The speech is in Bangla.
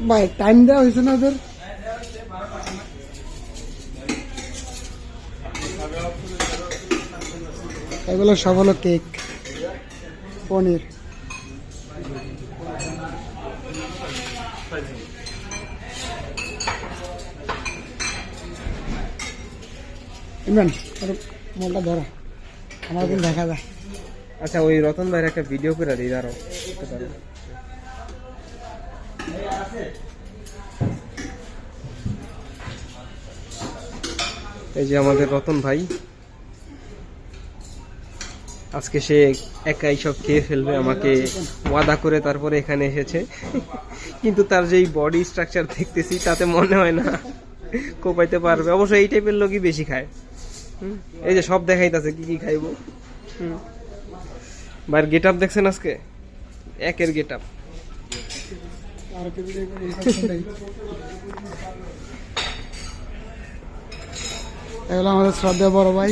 ভাই টাইম দেওয়া হয়েছে না ওদের? এগুলো সব হলো কেক, পনির। ইমরান মোলটা ধরা, আমার কিন্তু দেখা যায়। আচ্ছা, ওই রতন ভাইয়ের একটা ভিডিও করে দিই, দাঁড়াও। এই যে আমাদের রতন ভাই, আজকে সে একাই সব খেয়ে ফেলবে, আমাকে ওয়াদা করে তারপরে এখানে এসেছে। কিন্তু তার যেই বডি স্ট্রাকচার দেখতেছি তাতে মনে হয় না কোপাইতে পারবে। অবশ্য এই টাইপের লোকই বেশি খায়। এই যে সব দেখাইতেছে কি কি খাইবো। ভাইয়ের গেট আপ দেখছেন আজকে? একের গেট আপ। এগুলো আমাদের শ্রদ্ধা বড় ভাই।